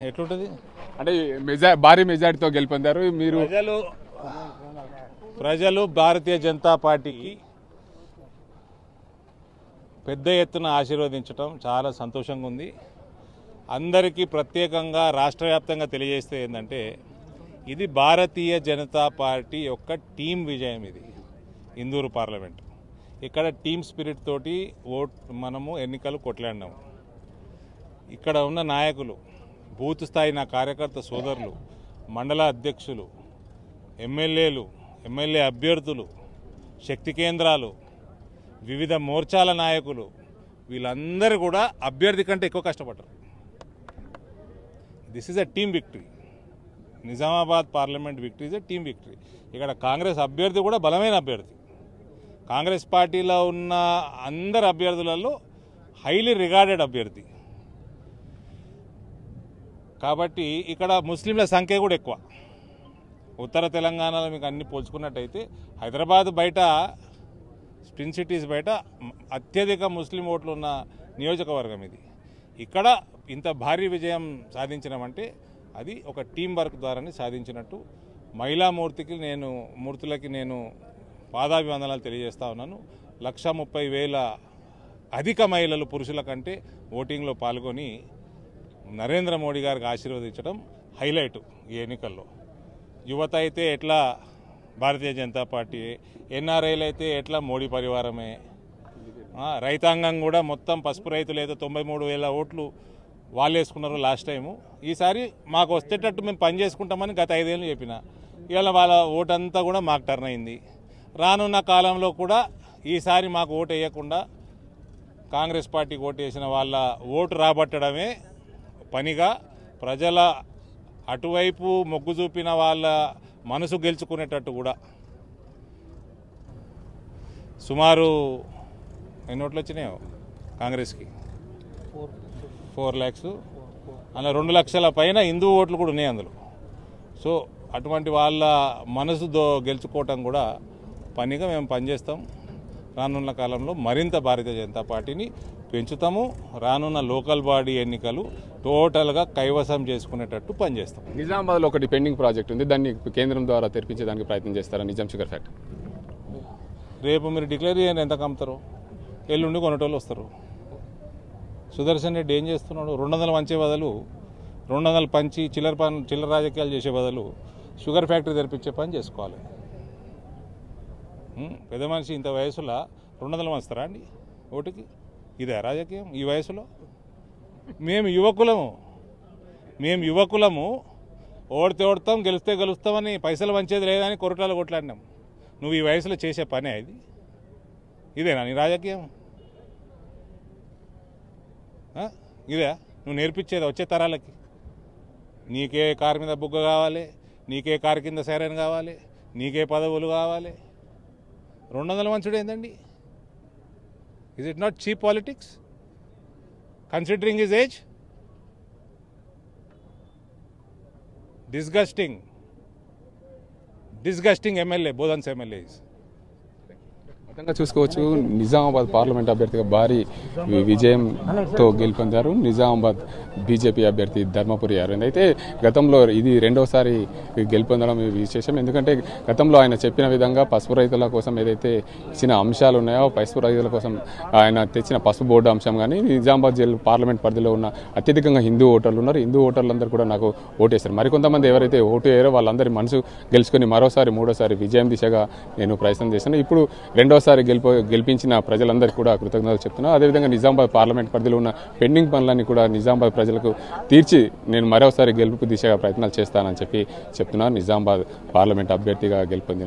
ఎట్లుంటది అంటే భారీ మెజారిటీతో గెలుపొందారు మీరు. ప్రజలు భారతీయ జనతా పార్టీకి పెద్ద ఎత్తున ఆశీర్వదించడం చాలా సంతోషంగా ఉంది. అందరికీ ప్రత్యేకంగా రాష్ట్ర వ్యాప్తంగా తెలియజేస్తే ఏంటంటే ఇది భారతీయ జనతా పార్టీ యొక్క టీం విజయం. ఇది ఇందూరు పార్లమెంట్, ఇక్కడ టీం స్పిరిట్ తోటి మనము ఎన్నికలు కొట్లాడినాము. ఇక్కడ ఉన్న నాయకులు, బూత్ స్థాయి నా కార్యకర్త సోదరులు, మండల అధ్యక్షులు, ఎమ్మెల్యేలు, ఎమ్మెల్యే అభ్యర్థులు, శక్తి కేంద్రాలు, వివిధ మోర్చాల నాయకులు, వీళ్ళందరూ కూడా అభ్యర్థి కంటే ఎక్కువ కష్టపడ్డారు. This is a team victory. Nizamabad parliament victory is a team victory. ఇక్కడ కాంగ్రెస్ అభ్యర్థి కూడా బలమైన అభ్యర్థి. కాంగ్రెస్ పార్టీలో ఉన్న అందరు అభ్యర్థులలో హైలీ రిగార్డెడ్ అభ్యర్థి. కాబట్టి ఇక్కడ ముస్లింల సంఖ్య కూడా ఎక్కువ. ఉత్తర తెలంగాణలో మీకు అన్ని పోల్చుకున్నట్టయితే హైదరాబాద్ బయట, స్పిన్ సిటీస్ బయట అత్యధిక ముస్లిం ఓట్లు ఉన్న నియోజకవర్గం ఇది. ఇక్కడ ఇంత భారీ విజయం సాధించడమంటే అది ఒక టీం వర్క్ ద్వారానే సాధించినట్టు. మూర్తులకి నేను పాదాభివందనాలు తెలియజేస్తా ఉన్నాను. 130,000 అధిక మహిళలు పురుషుల కంటే ఓటింగ్లో పాల్గొని నరేంద్ర మోడీ గారికి ఆశీర్వదించడం హైలైట్ ఈ ఎన్నికల్లో. యువత అయితే ఎట్లా భారతీయ జనతా పార్టీ, ఎన్ఆర్ఐలు అయితే ఎట్లా మోడీ పరివారమే, రైతాంగం కూడా మొత్తం పసుపు రైతులు అయితే 93,000 ఓట్లు వాళ్ళు వేసుకున్నారు లాస్ట్ టైము. ఈసారి మాకు వచ్చేటట్టు మేము పని చేసుకుంటామని గత 5 ఏళ్ళు చెప్పిన. ఇవాళ వాళ్ళ ఓటు అంతా కూడా మాకు టర్న్ అయింది. రానున్న కాలంలో కూడా ఈసారి మాకు ఓటు వేయకుండా కాంగ్రెస్ పార్టీకి ఓటు వేసిన వాళ్ళ ఓటు రాబట్టడమే పనిగా, ప్రజల అటువైపు మొగ్గు చూపిన వాళ్ళ మనసు గెలుచుకునేటట్టు కూడా. సుమారు ఎన్ని ఓట్లు వచ్చినాయో కాంగ్రెస్కి? 4 lakhs. అలా 2 లక్షల పైన హిందూ ఓట్లు కూడా ఉన్నాయి అందులో. సో అటువంటి వాళ్ళ మనసు గెలుచుకోవటం కూడా పనిగా మేము పనిచేస్తాం. రానున్న కాలంలో మరింత భారతీయ జనతా పార్టీని పెంచుతాము. రానున్న లోకల్ బాడీ ఎన్నికలు టోటల్గా కైవసం చేసుకునేటట్టు పనిచేస్తాం. నిజామాబాద్లో ఒకటి పెండింగ్ ప్రాజెక్ట్ ఉంది, దాన్ని కేంద్రం ద్వారా తెరిపించేదానికి ప్రయత్నం చేస్తారా? నిజాం షుగర్ ఫ్యాక్టరీ రేపు మీరు డిక్లేర్ చేయండి ఎంత కమ్ముతారో, ఎల్లుండి కొనేటోళ్ళు వస్తారు. సుదర్శన్ రెడ్డి ఏం చేస్తున్నాడు? 200 పంచే బదులు 200 పంచి చిల్లర రాజకీయాలు చేసే బదులు షుగర్ ఫ్యాక్టరీ తెరిపించే పని చేసుకోవాలి. పెద్ద మనిషి ఇంత వయసులో 200 పంచుతారా అండి ఓటుకి? ఇదే రాజకీయం ఈ వయసులో? మేము యువకులము ఓడితే ఓడతాం, గెలిస్తే గెలుస్తామని, పైసలు పంచేది లేదని కొరటాలు కొట్లాడినాం. నువ్వు ఈ వయసులో చేసే పనే ఇది? ఇదేనా నీ రాజకీయం? ఇదే నువ్వు నేర్పించేది వచ్చే తరాలకి? నీకే కారు మీద బుగ్గ కావాలి, నీకే కారు కింద సైరన్ కావాలి, నీకే పదవులు కావాలి. 200 మంచుడు ఏందండి? Is it not cheap politics considering his age? Disgusting MLA, Bodhan's MLA. మొత్తంగా చూసుకోవచ్చు, నిజామాబాద్ పార్లమెంట్ అభ్యర్థిగా భారీ విజయంతో గెలుపొందారు నిజామాబాద్ బీజేపీ అభ్యర్థి ధర్మపురి అరవింద్. అయితే గతంలో ఇది రెండవసారి గెలుపొందడం విశేషం. ఎందుకంటే గతంలో ఆయన చెప్పిన విధంగా పసుపు రైతుల కోసం ఏదైతే ఇచ్చిన అంశాలు ఉన్నాయో, పసుపు రైతుల కోసం ఆయన తెచ్చిన పసుపు బోర్డు అంశం కానీ, నిజామాబాద్ జిల్లా పార్లమెంట్ పరిధిలో ఉన్న అత్యధికంగా హిందూ ఓటర్లు ఉన్నారు. హిందూ ఓటర్లందరూ కూడా నాకు ఓటేశారు. మరికొంతమంది ఎవరైతే ఓటు వేయరో వాళ్ళందరి మనసు గెలుచుకొని మరోసారి మూడోసారి విజయం దిశగా నేను ప్రయత్నం చేశాను. ఇప్పుడు రెండోసారి గెలిపించిన ప్రజలందరికీ కూడా కృతజ్ఞతలు చెప్తున్నా. అదేవిధంగా నిజామాబాద్ పార్లమెంట్ పరిధిలో ఉన్న పెండింగ్ పనులన్నీ కూడా నిజామాబాద్ ప్రజలకు తీర్చి నేను మరోసారి గెలుపు దిశగా ప్రయత్నాలు చేస్తానని చెప్తున్నారు నిజామాబాద్ పార్లమెంట్ అభ్యర్థిగా గెలుపొందిన